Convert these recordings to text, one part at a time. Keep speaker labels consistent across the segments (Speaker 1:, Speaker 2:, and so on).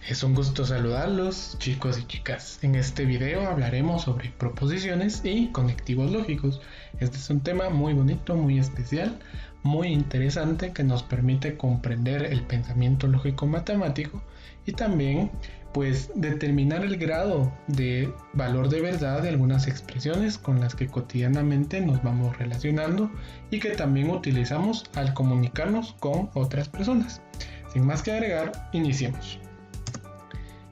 Speaker 1: Es un gusto saludarlos, chicos y chicas. En este video hablaremos sobre proposiciones y conectivos lógicos. Este es un tema muy bonito, muy especial, muy interesante que nos permite comprender el pensamiento lógico matemático y también determinar el grado de valor de verdad de algunas expresiones con las que cotidianamente nos vamos relacionando y que también utilizamos al comunicarnos con otras personas. Sin más que agregar, iniciemos.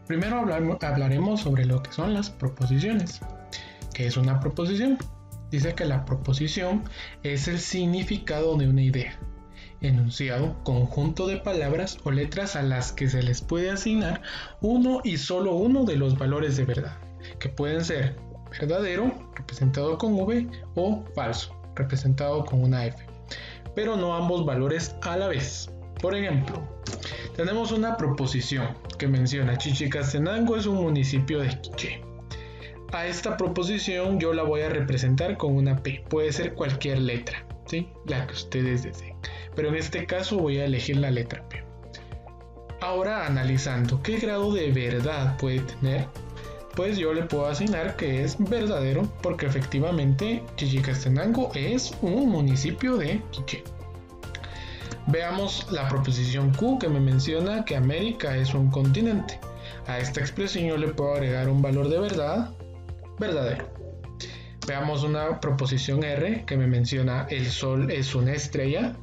Speaker 1: Primero hablaremos sobre lo que son las proposiciones. ¿Qué es una proposición? Dice que la proposición es el significado de una idea, enunciado, conjunto de palabras o letras a las que se les puede asignar uno y solo uno de los valores de verdad, que pueden ser verdadero, representado con V, o falso, representado con una F, pero no ambos valores a la vez. Por ejemplo, tenemos una proposición que menciona Chichicastenango es un municipio de Quiché. A esta proposición yo la voy a representar con una P, puede ser cualquier letra, ¿sí? La que ustedes deseen, pero en este caso voy a elegir la letra P. Ahora, analizando qué grado de verdad puede tener, pues yo le puedo asignar que es verdadero porque efectivamente Chichicastenango es un municipio de Quiché. Veamos la proposición Q que me menciona que América es un continente. A esta expresión yo le puedo agregar un valor de verdad, verdadero. Veamos una proposición R que me menciona el Sol es una estrella.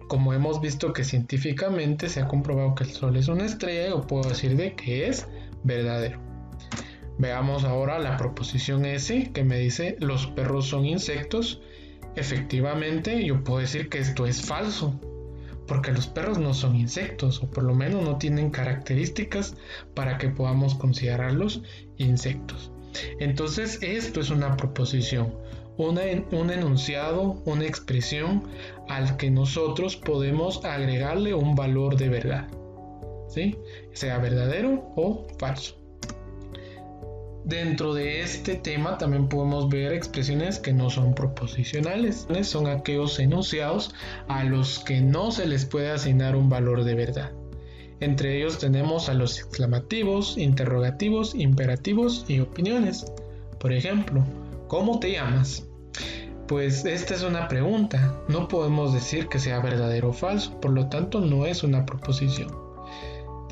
Speaker 1: Como hemos visto que científicamente se ha comprobado que el Sol es una estrella, yo puedo decir de que es verdadero. Veamos ahora la proposición S que me dice los perros son insectos. Efectivamente yo puedo decir que esto es falso, porque los perros no son insectos, o por lo menos no tienen características para que podamos considerarlos insectos. Entonces esto es una proposición, un enunciado, una expresión al que nosotros podemos agregarle un valor de verdad, ¿sí? Sea verdadero o falso. Dentro de este tema también podemos ver expresiones que no son proposicionales. Son aquellos enunciados a los que no se les puede asignar un valor de verdad. Entre ellos tenemos a los exclamativos, interrogativos, imperativos y opiniones. Por ejemplo, ¿cómo te llamas? Pues esta es una pregunta. No podemos decir que sea verdadero o falso, por lo tanto no es una proposición.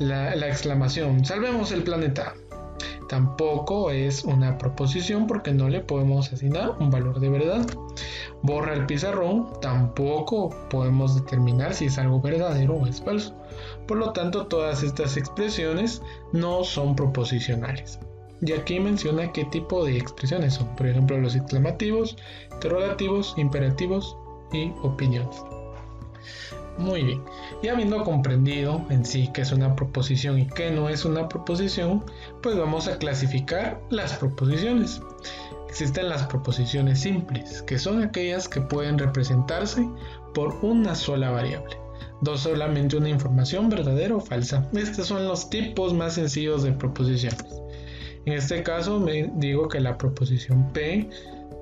Speaker 1: La exclamación, salvemos el planeta, tampoco es una proposición porque no le podemos asignar un valor de verdad. Borra el pizarrón, tampoco podemos determinar si es algo verdadero o es falso. Por lo tanto, todas estas expresiones no son proposicionales. Y aquí menciona qué tipo de expresiones son. Por ejemplo, los exclamativos, interrogativos, imperativos y opiniones. Muy bien, y habiendo comprendido en sí qué es una proposición y qué no es una proposición, pues vamos a clasificar las proposiciones. Existen las proposiciones simples, que son aquellas que pueden representarse por una sola variable, solamente una información verdadera o falsa. Estos son los tipos más sencillos de proposiciones. En este caso me digo que la proposición P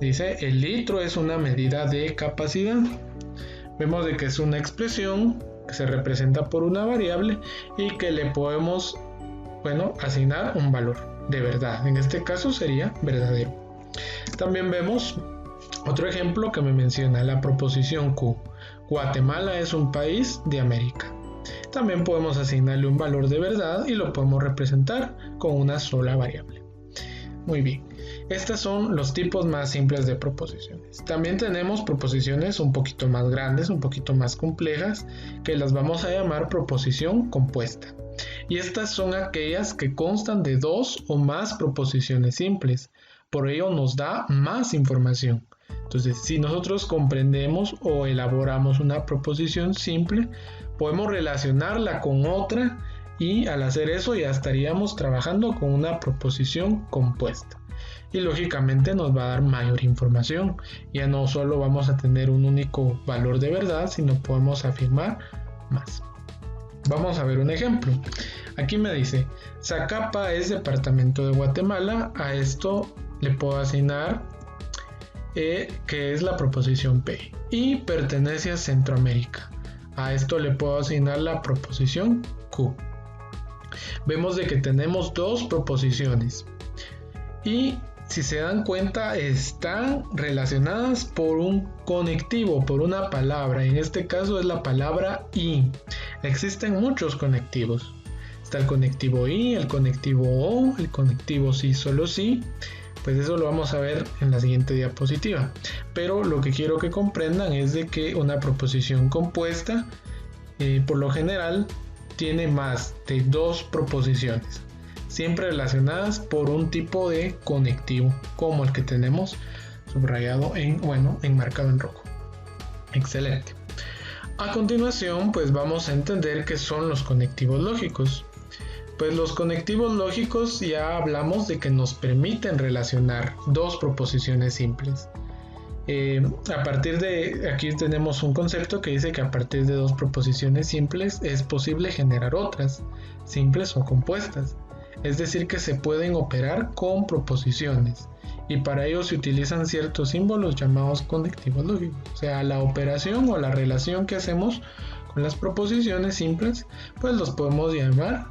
Speaker 1: dice el litro es una medida de capacidad. Vemos de que es una expresión que se representa por una variable y que le podemos, asignar un valor de verdad. En este caso sería verdadero. También vemos otro ejemplo que me menciona la proposición Q. Guatemala es un país de América. También podemos asignarle un valor de verdad y lo podemos representar con una sola variable. Muy bien. Estos son los tipos más simples de proposiciones. También tenemos proposiciones un poquito más grandes, un poquito más complejas, que las vamos a llamar proposición compuesta. Y estas son aquellas que constan de dos o más proposiciones simples. Por ello nos da más información. Entonces, si nosotros comprendemos o elaboramos una proposición simple, podemos relacionarla con otra y al hacer eso ya estaríamos trabajando con una proposición compuesta. Y lógicamente nos va a dar mayor información. Ya no solo vamos a tener un único valor de verdad, sino podemos afirmar más. Vamos a ver un ejemplo. Aquí me dice, Zacapa es departamento de Guatemala. A esto le puedo asignar que es la proposición P. Y pertenece a Centroamérica. A esto le puedo asignar la proposición Q. vemos de que tenemos dos proposiciones y si se dan cuenta están relacionadas por un conectivo, por una palabra. En este caso es la palabra y. Existen muchos conectivos. Está el conectivo y, el conectivo o, el conectivo sí, solo sí. Pues eso lo vamos a ver en la siguiente diapositiva. Pero lo que quiero que comprendan es de que una proposición compuesta por lo general tiene más de dos proposiciones, siempre relacionadas por un tipo de conectivo, como el que tenemos subrayado enmarcado en rojo. Excelente. A continuación, pues vamos a entender qué son los conectivos lógicos. Pues los conectivos lógicos ya hablamos de que nos permiten relacionar dos proposiciones simples. A partir de aquí tenemos un concepto que dice que a partir de dos proposiciones simples es posible generar otras, simples o compuestas. Es decir, que se pueden operar con proposiciones y para ello se utilizan ciertos símbolos llamados conectivos lógicos. O sea, la operación o la relación que hacemos con las proposiciones simples, pues los podemos llamar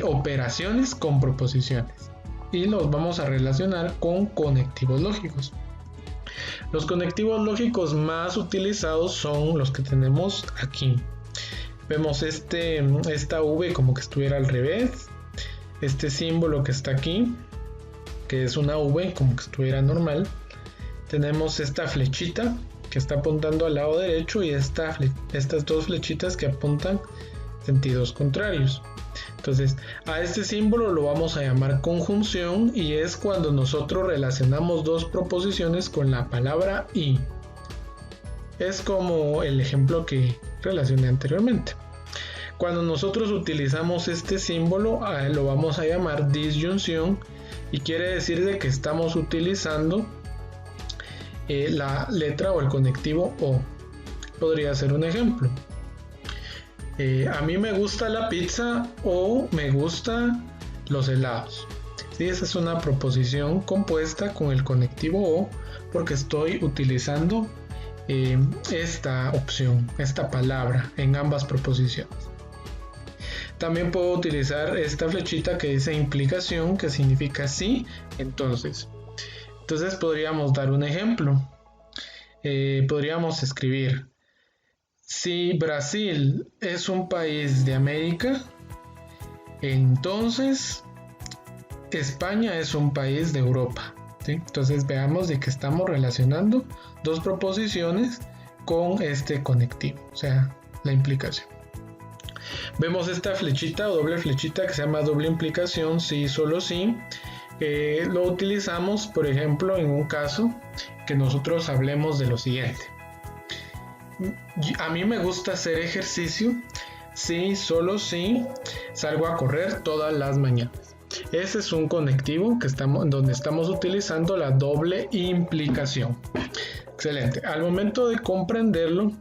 Speaker 1: operaciones con proposiciones y los vamos a relacionar con conectivos lógicos. Los conectivos lógicos más utilizados son los que tenemos aquí. Vemos esta V como que estuviera al revés. Este símbolo que está aquí, que es una V como que estuviera normal. Tenemos esta flechita que está apuntando al lado derecho y estas dos flechitas que apuntan sentidos contrarios. Entonces, a este símbolo lo vamos a llamar conjunción y es cuando nosotros relacionamos dos proposiciones con la palabra y. Es como el ejemplo que relacioné anteriormente. Cuando nosotros utilizamos este símbolo, lo vamos a llamar disyunción y quiere decir de que estamos utilizando la letra o el conectivo o. Podría ser un ejemplo. A mí me gusta la pizza o me gustan los helados. ¿Sí? Esa es una proposición compuesta con el conectivo o porque estoy utilizando esta opción, esta palabra en ambas proposiciones. También puedo utilizar esta flechita que dice implicación, que significa sí, entonces. Entonces podríamos dar un ejemplo. Podríamos escribir: si Brasil es un país de América, entonces España es un país de Europa. ¿Sí? Entonces veamos de que estamos relacionando dos proposiciones con este conectivo, o sea, la implicación. Vemos esta flechita o doble flechita que se llama doble implicación, sí, solo sí. Lo utilizamos, por ejemplo, en un caso que nosotros hablemos de lo siguiente. A mí me gusta hacer ejercicio, sí, solo sí, salgo a correr todas las mañanas. Ese es un conectivo donde estamos utilizando la doble implicación. Excelente. Al momento de comprenderlo,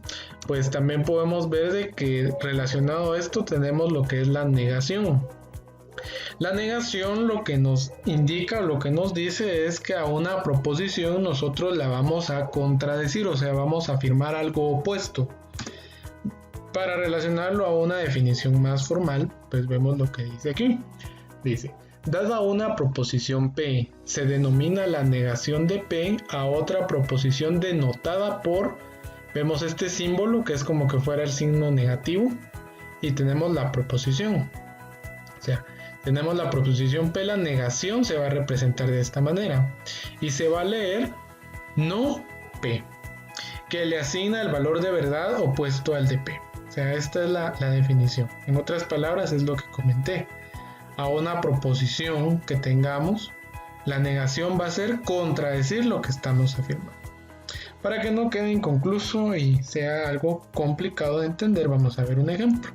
Speaker 1: pues también podemos ver de que relacionado a esto tenemos lo que es la negación. La negación lo que nos indica, lo que nos dice es que a una proposición nosotros la vamos a contradecir, o sea, vamos a afirmar algo opuesto. Para relacionarlo a una definición más formal, pues vemos lo que dice aquí. Dice: dada una proposición P, se denomina la negación de P a otra proposición denotada por, vemos este símbolo que es como que fuera el signo negativo y tenemos la proposición. O sea, tenemos la proposición P, la negación se va a representar de esta manera y se va a leer no P, que le asigna el valor de verdad opuesto al de P. O sea, esta es la definición. En otras palabras, es lo que comenté. A una proposición que tengamos, la negación va a ser contradecir lo que estamos afirmando. Para que no quede inconcluso y sea algo complicado de entender, vamos a ver un ejemplo.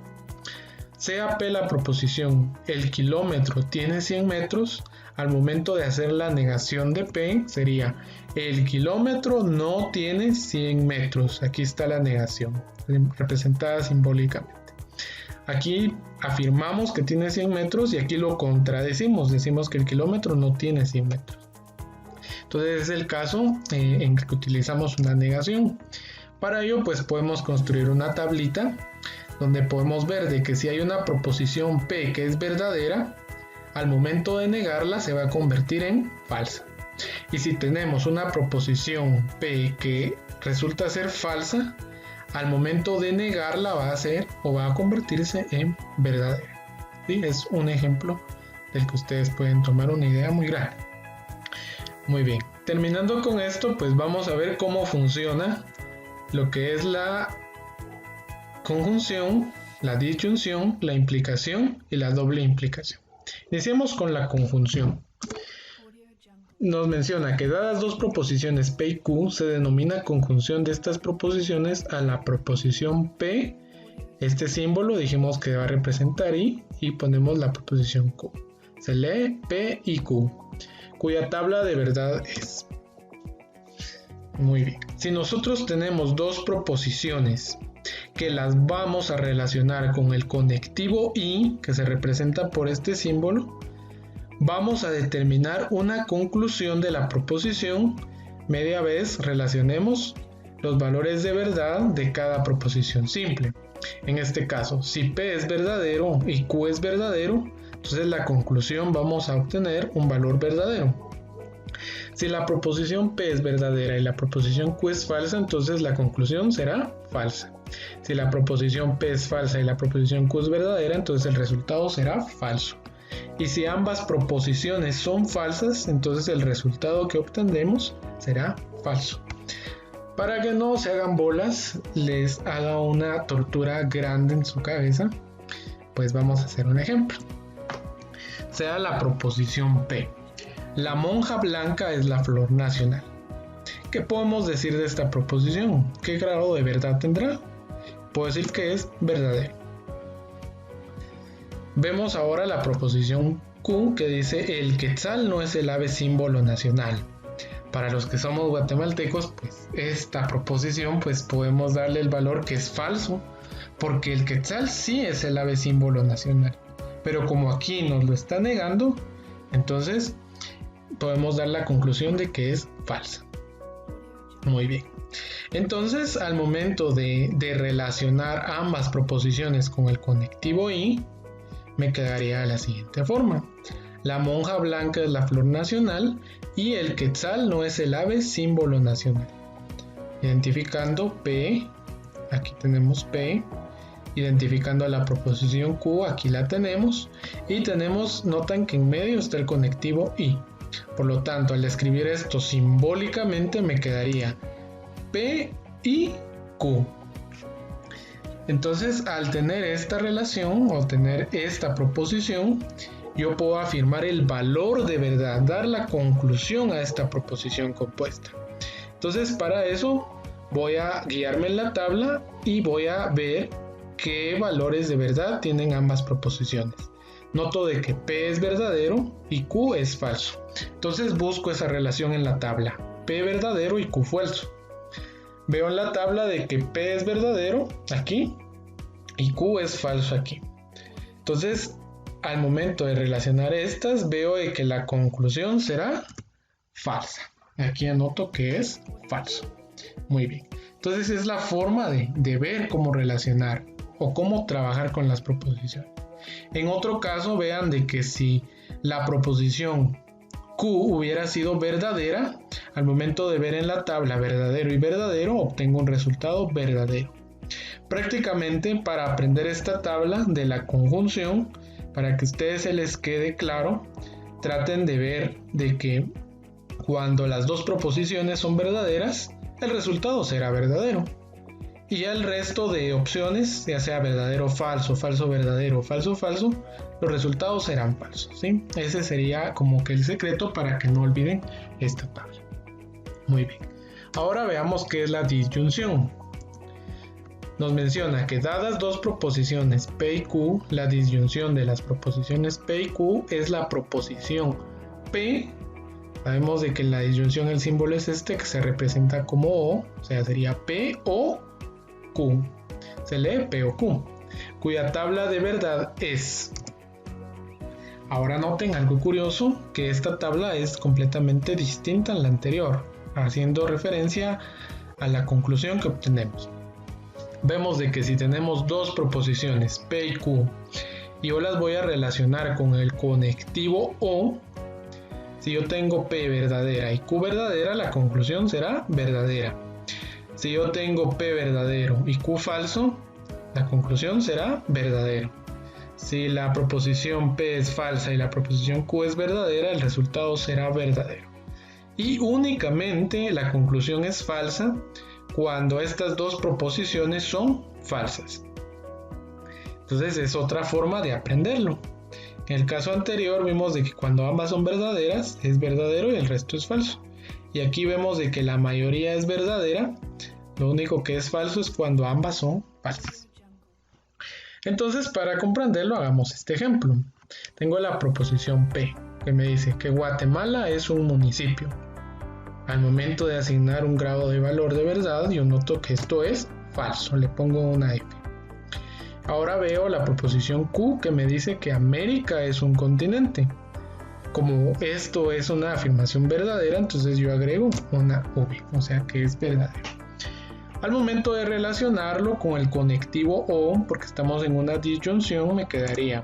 Speaker 1: Sea P la proposición, el kilómetro tiene 100 metros, al momento de hacer la negación de P sería: el kilómetro no tiene 100 metros. Aquí está la negación, representada simbólicamente. Aquí afirmamos que tiene 100 metros y aquí lo contradecimos, decimos que el kilómetro no tiene 100 metros. Entonces es el caso en que utilizamos una negación. Para ello pues podemos construir una tablita donde podemos ver de que si hay una proposición P que es verdadera, al momento de negarla se va a convertir en falsa. Y si tenemos una proposición P que resulta ser falsa, al momento de negarla va a ser o va a convertirse en verdadera. ¿Sí? Es un ejemplo del que ustedes pueden tomar una idea muy grande. Muy bien, terminando con esto, pues vamos a ver cómo funciona lo que es la conjunción, la disyunción, la implicación y la doble implicación. Iniciemos con la conjunción. Nos menciona que dadas dos proposiciones P y Q, se denomina conjunción de estas proposiciones a la proposición P. Este símbolo dijimos que va a representar I y ponemos la proposición Q. Se lee P y Q, cuya tabla de verdad es. Muy bien. Si nosotros tenemos dos proposiciones que las vamos a relacionar con el conectivo I, que se representa por este símbolo, vamos a determinar una conclusión de la proposición media vez relacionemos los valores de verdad de cada proposición simple. En este caso, si P es verdadero y Q es verdadero, entonces la conclusión vamos a obtener un valor verdadero. Si la proposición P es verdadera y la proposición Q es falsa, entonces la conclusión será falsa. Si la proposición P es falsa y la proposición Q es verdadera, entonces el resultado será falso. Y si ambas proposiciones son falsas, entonces el resultado que obtendremos será falso. Para que no se hagan bolas, les haga una tortura grande en su cabeza, pues vamos a hacer un ejemplo. Sea la proposición P. La monja blanca es la flor nacional. ¿Qué podemos decir de esta proposición? ¿Qué grado de verdad tendrá? Puedo decir que es verdadero. Vemos ahora la proposición Q que dice el quetzal no es el ave símbolo nacional. Para los que somos guatemaltecos, pues esta proposición pues podemos darle el valor que es falso, porque el quetzal sí es el ave símbolo nacional. Pero como aquí nos lo está negando, entonces podemos dar la conclusión de que es falsa. Muy bien. Entonces, al momento de relacionar ambas proposiciones con el conectivo I, me quedaría de la siguiente forma. La monja blanca es la flor nacional y el quetzal no es el ave símbolo nacional. Identificando P, aquí tenemos P. Identificando a la proposición Q, aquí la tenemos. Y tenemos, notan que en medio está el conectivo I. Por lo tanto, al escribir esto simbólicamente me quedaría P y Q. Entonces, al tener esta relación o tener esta proposición, yo puedo afirmar el valor de verdad, dar la conclusión a esta proposición compuesta. Entonces, para eso voy a guiarme en la tabla y voy a ver qué valores de verdad tienen ambas proposiciones. Noto de que P es verdadero y Q es falso. Entonces busco esa relación en la tabla. P verdadero y Q falso. Veo en la tabla de que P es verdadero aquí y Q es falso aquí. Entonces, al momento de relacionar estas, veo de que la conclusión será falsa. Aquí anoto que es falso. Muy bien. Entonces es la forma de ver cómo relacionar o cómo trabajar con las proposiciones. En otro caso, vean de que si la proposición Q hubiera sido verdadera, al momento de ver en la tabla verdadero y verdadero, obtengo un resultado verdadero. Prácticamente, para aprender esta tabla de la conjunción, para que a ustedes se les quede claro, traten de ver de que cuando las dos proposiciones son verdaderas, el resultado será verdadero. Y ya el resto de opciones, ya sea verdadero, falso, falso, verdadero, falso, falso, los resultados serán falsos, ¿sí? Ese sería como que el secreto para que no olviden esta tabla. Muy bien. Ahora veamos qué es la disyunción. Nos menciona que dadas dos proposiciones P y Q, la disyunción de las proposiciones P y Q es la proposición P. Sabemos de que en la disyunción el símbolo es este que se representa como O sea, sería P o Q. Se lee P o Q, cuya tabla de verdad es. Ahora noten algo curioso, que esta tabla es completamente distinta a la anterior, haciendo referencia a la conclusión que obtenemos. vemos de que si tenemos dos proposiciones P y Q y yo las voy a relacionar con el conectivo O, si yo tengo P verdadera y Q verdadera, la conclusión será verdadera. Si yo tengo P verdadero y Q falso, la conclusión será verdadero. Si la proposición P es falsa y la proposición Q es verdadera, el resultado será verdadero. Y únicamente la conclusión es falsa cuando estas dos proposiciones son falsas. Entonces es otra forma de aprenderlo. En el caso anterior vimos de que cuando ambas son verdaderas es verdadero y el resto es falso. Y aquí vemos de que la mayoría es verdadera, lo único que es falso es cuando ambas son falsas. Entonces, para comprenderlo, hagamos este ejemplo. Tengo la proposición P, que me dice que Guatemala es un municipio. Al momento de asignar un grado de valor de verdad, yo noto que esto es falso, le pongo una F. Ahora veo la proposición Q, que me dice que América es un continente. Como esto es una afirmación verdadera, entonces yo agrego una V, o sea que es verdadero. Al momento de relacionarlo con el conectivo O, porque estamos en una disyunción, me quedaría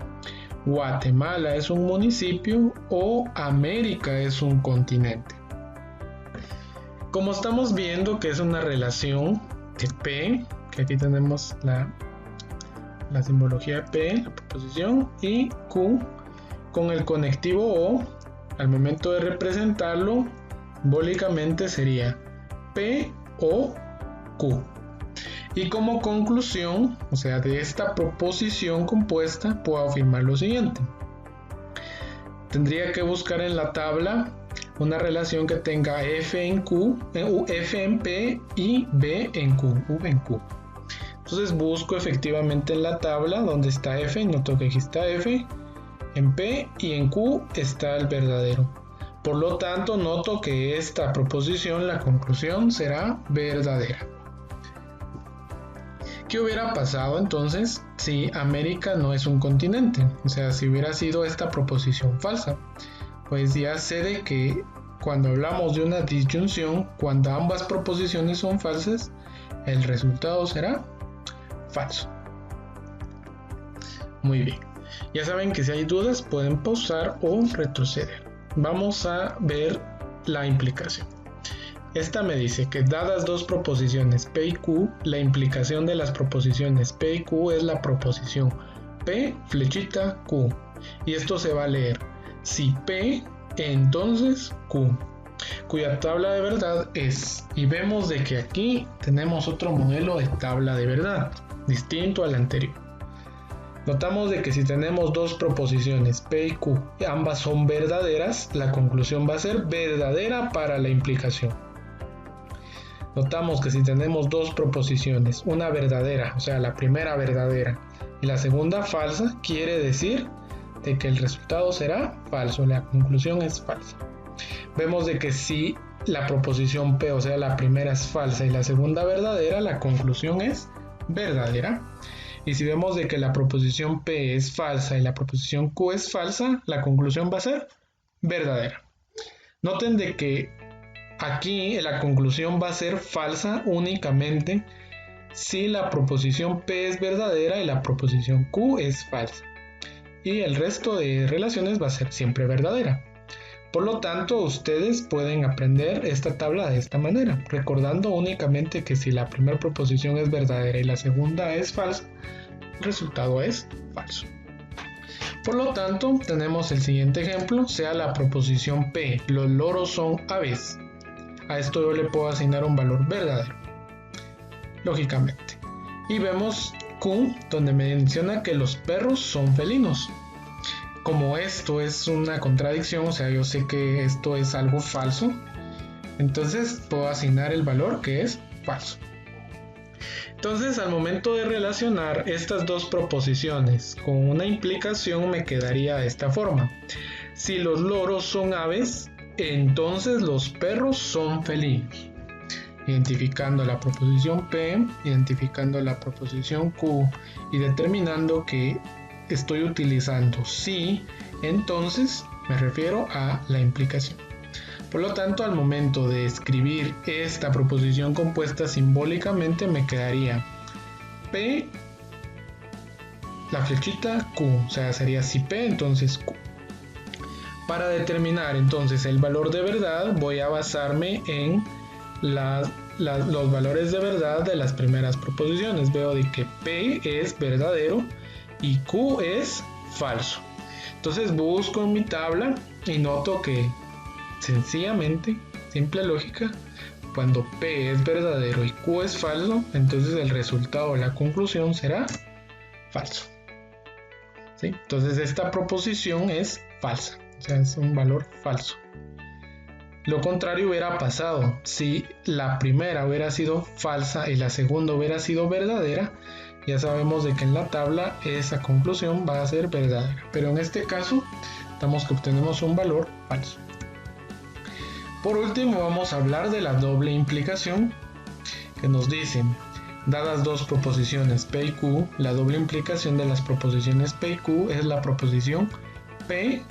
Speaker 1: Guatemala es un municipio o América es un continente. Como estamos viendo que es una relación de P, que aquí tenemos la simbología de P, la proposición, y Q, con el conectivo O, al momento de representarlo, simbólicamente sería P o Q. Y como conclusión, o sea, de esta proposición compuesta, puedo afirmar lo siguiente. Tendría que buscar en la tabla una relación que tenga F en Q, F en P y B en Q, V en Q. Entonces busco efectivamente en la tabla donde está F, noto que aquí está F, en P y en Q está el verdadero. Por lo tanto, noto que esta proposición, la conclusión, será verdadera. ¿Qué hubiera pasado entonces si América no es un continente? O sea, si hubiera sido esta proposición falsa. Pues ya sé de que cuando hablamos de una disyunción, cuando ambas proposiciones son falsas, el resultado será falso. Muy bien. Ya saben que si hay dudas pueden pausar o retroceder. Vamos a ver la implicación. Esta me dice que dadas dos proposiciones P y Q, la implicación de las proposiciones P y Q es la proposición P flechita Q. Y esto se va a leer si P, entonces Q, cuya tabla de verdad es. Y vemos de que aquí tenemos otro modelo de tabla de verdad, distinto al anterior. Notamos de que si tenemos dos proposiciones P y Q, y ambas son verdaderas, la conclusión va a ser verdadera para la implicación. Notamos que si tenemos dos proposiciones, una verdadera, o sea la primera verdadera, y la segunda falsa, quiere decir de que el resultado será falso, la conclusión es falsa. Vemos de que si la proposición P, o sea la primera es falsa y la segunda verdadera, la conclusión es verdadera. Y si vemos de que la proposición P es falsa y la proposición Q es falsa, la conclusión va a ser verdadera. Noten de que aquí la conclusión va a ser falsa únicamente si la proposición P es verdadera y la proposición Q es falsa. Y el resto de relaciones va a ser siempre verdadera. Por lo tanto, ustedes pueden aprender esta tabla de esta manera, recordando únicamente que si la primera proposición es verdadera y la segunda es falsa, el resultado es falso. Por lo tanto, tenemos el siguiente ejemplo, sea la proposición P, los loros son aves. A esto yo le puedo asignar un valor verdadero, lógicamente. Y vemos Q, donde me menciona que los perros son felinos. Como esto es una contradicción, o sea, yo sé que esto es algo falso, entonces puedo asignar el valor que es falso. Entonces, al momento de relacionar estas dos proposiciones con una implicación, me quedaría de esta forma. Si los loros son aves, entonces los perros son felinos. Identificando la proposición P, identificando la proposición Q y determinando que estoy utilizando si, entonces me refiero a la implicación. Por lo tanto, al momento de escribir esta proposición compuesta simbólicamente me quedaría P, la flechita Q, o sea, sería si P, entonces Q. Para determinar entonces el valor de verdad, voy a basarme en los valores de verdad de las primeras proposiciones. Veo de que P es verdadero y Q es falso. Entonces busco en mi tabla y noto que sencillamente, simple lógica, cuando P es verdadero y Q es falso, entonces el resultado o la conclusión será falso. ¿Sí? Entonces esta proposición es falsa, o sea, es un valor falso. Lo contrario hubiera pasado. Si la primera hubiera sido falsa y la segunda hubiera sido verdadera, ya sabemos de que en la tabla esa conclusión va a ser verdadera. Pero en este caso, estamos que obtenemos un valor falso. Por último, vamos a hablar de la doble implicación, que nos dicen, dadas dos proposiciones P y Q, la doble implicación de las proposiciones P y Q es la proposición P,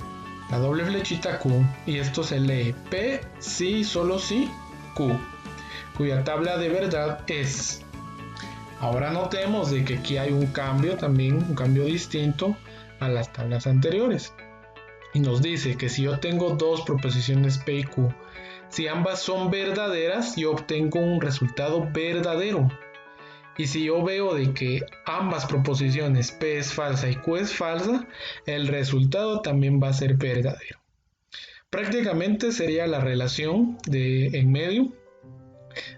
Speaker 1: la doble flechita Q, y esto se lee P si solo si Q, cuya tabla de verdad es. Ahora notemos de que aquí hay un cambio también, un cambio distinto a las tablas anteriores. Y nos dice que si yo tengo dos proposiciones P y Q, si ambas son verdaderas, yo obtengo un resultado verdadero. Y si yo veo de que ambas proposiciones P es falsa y Q es falsa, el resultado también va a ser verdadero. Prácticamente sería la relación de en medio,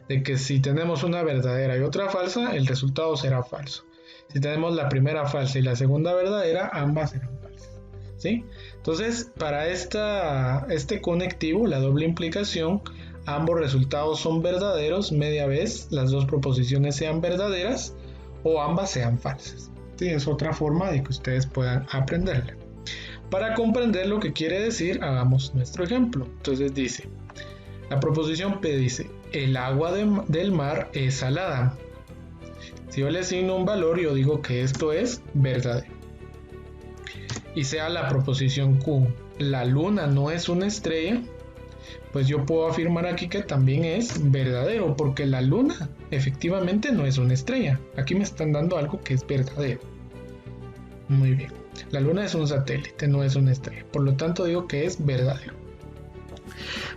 Speaker 1: de que si tenemos una verdadera y otra falsa, el resultado será falso. Si tenemos la primera falsa y la segunda verdadera, ambas serán falsas. ¿Sí? Entonces, para este conectivo, la doble implicación, ambos resultados son verdaderos media vez las dos proposiciones sean verdaderas o ambas sean falsas. ¿Sí? Es otra forma de que ustedes puedan aprenderla. Para comprender lo que quiere decir, hagamos nuestro ejemplo. Entonces dice, la proposición P dice, el agua del mar es salada. Si yo le asigno un valor, yo digo que esto es verdadero. Y sea la proposición Q, la luna no es una estrella, pues yo puedo afirmar aquí que también es verdadero, porque la luna efectivamente no es una estrella. Aquí me están dando algo que es verdadero. Muy bien. La luna es un satélite, no es una estrella. Por lo tanto digo que es verdadero.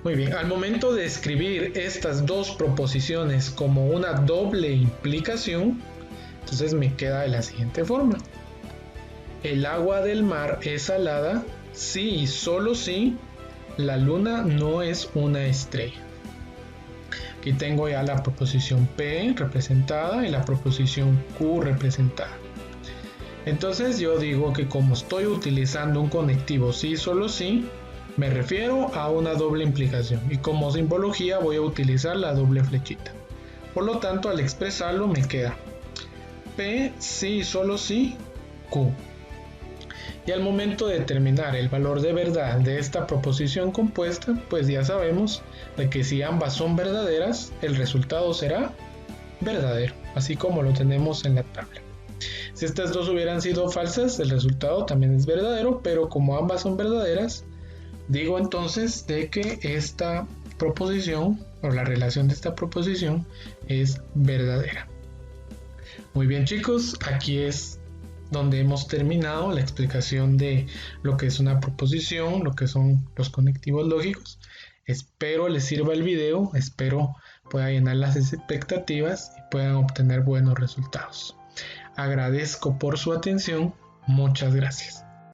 Speaker 1: Muy bien, al momento de escribir estas dos proposiciones como una doble implicación, entonces me queda de la siguiente forma. El agua del mar es salada si y solo si la luna no es una estrella. Aquí tengo ya la proposición P representada y la proposición Q representada. Entonces yo digo que como estoy utilizando un conectivo sí solo sí, me refiero a una doble implicación y como simbología voy a utilizar la doble flechita. Por lo tanto, al expresarlo me queda P sí solo sí Q. Y al momento de determinar el valor de verdad de esta proposición compuesta, pues ya sabemos de que si ambas son verdaderas, el resultado será verdadero, así como lo tenemos en la tabla. Si estas dos hubieran sido falsas, el resultado también es verdadero, pero como ambas son verdaderas, digo entonces de que esta proposición o la relación de esta proposición es verdadera. Muy bien chicos, aquí es donde hemos terminado la explicación de lo que es una proposición, lo que son los conectivos lógicos. Espero les sirva el video, espero pueda llenar las expectativas y puedan obtener buenos resultados. Agradezco por su atención, muchas gracias.